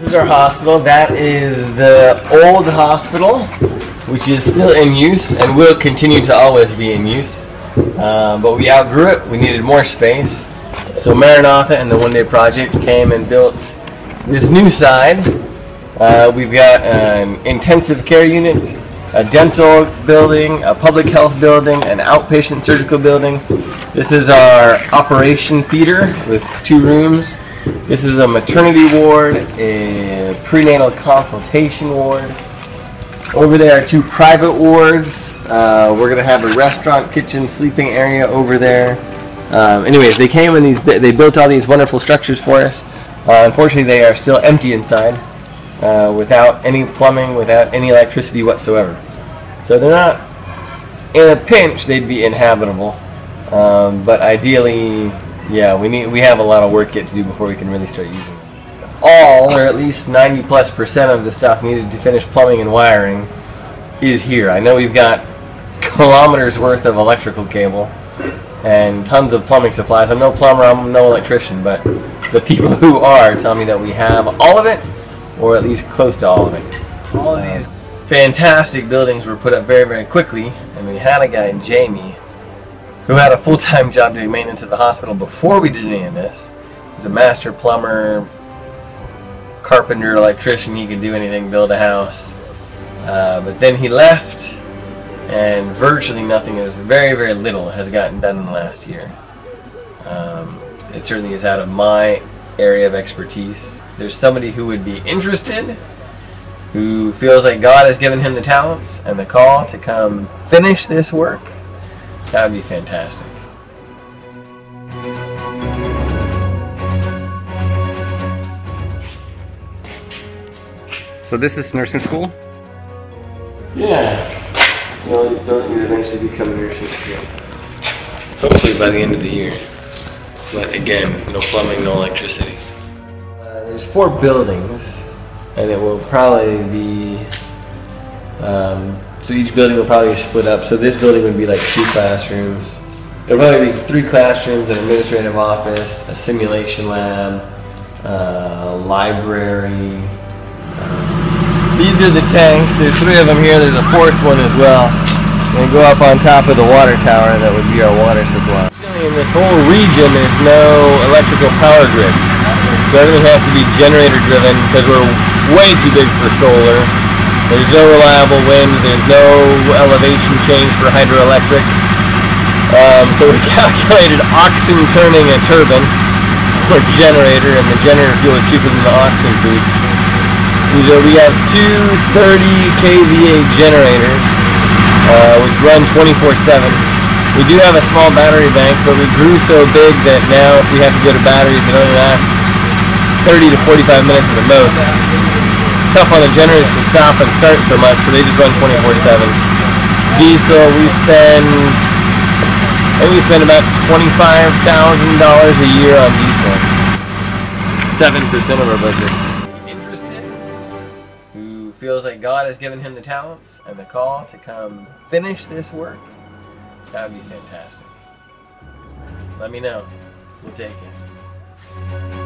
This is our hospital. That is the old hospital, which is still in use and will continue to always be in use. But we outgrew it. We needed more space. So Maranatha and the One Day Project came and built this new side. We've got an intensive care unit, a dental building, a public health building, an outpatient surgical building. This is our operation theater with 2 rooms. This is a maternity ward, a prenatal consultation ward. Over there are 2 private wards. We're going to have a restaurant, kitchen, sleeping area over there. Anyways, they came and they built all these wonderful structures for us. Unfortunately, they are still empty inside, without any plumbing, without any electricity whatsoever. So they're not, in a pinch, they'd be inhabitable. But ideally, yeah, we have a lot of work yet to do before we can really start using them. All, or at least 90+% of the stuff needed to finish plumbing and wiring is here. I know we've got kilometers worth of electrical cable and tons of plumbing supplies. I'm no plumber, I'm no electrician, but the people who are tell me that we have all of it, or at least close to all of it. All of these fantastic buildings were put up very, very quickly, and we had a guy, Jamie, who had a full-time job doing maintenance at the hospital before we did any of this. He's a master plumber, carpenter, electrician. He could do anything, build a house. But then he left, and virtually nothing, very, very little has gotten done in the last year. It certainly is out of my area of expertise. There's somebody who would be interested, who feels like God has given him the talents and the call to come finish this work. That would be fantastic. So this is nursing school? Yeah. All these buildings eventually become nursing school. Hopefully by the end of the year. But again, no plumbing, no electricity. There's 4 buildings, and it will probably be so each building will probably be split up. So this building would be like 2 classrooms. There'll probably be 3 classrooms, an administrative office, a simulation lab, a library. These are the tanks. There's 3 of them here. There's a 4th one as well. And go up on top of the water tower. That would be our water supply. In this whole region, there's no electrical power grid. So everything has to be generator driven because we're way too big for solar. There's no reliable wind, there's no elevation change for hydroelectric. So we calculated oxen turning a turbine or generator, and the generator fuel is cheaper than the oxen food. So we have 2 30 kVA generators, which run 24/7. We do have a small battery bank, but we grew so big that now if we have to go to batteries, it only lasts 30 to 45 minutes at the most. Tough on the generators to stop and start so much, so they just run 24/7. Diesel, I think we spend about $25,000 a year on diesel. 7% of our budget. Interested? Who feels like God has given him the talents and the call to come finish this work? That would be fantastic. Let me know. We'll take it.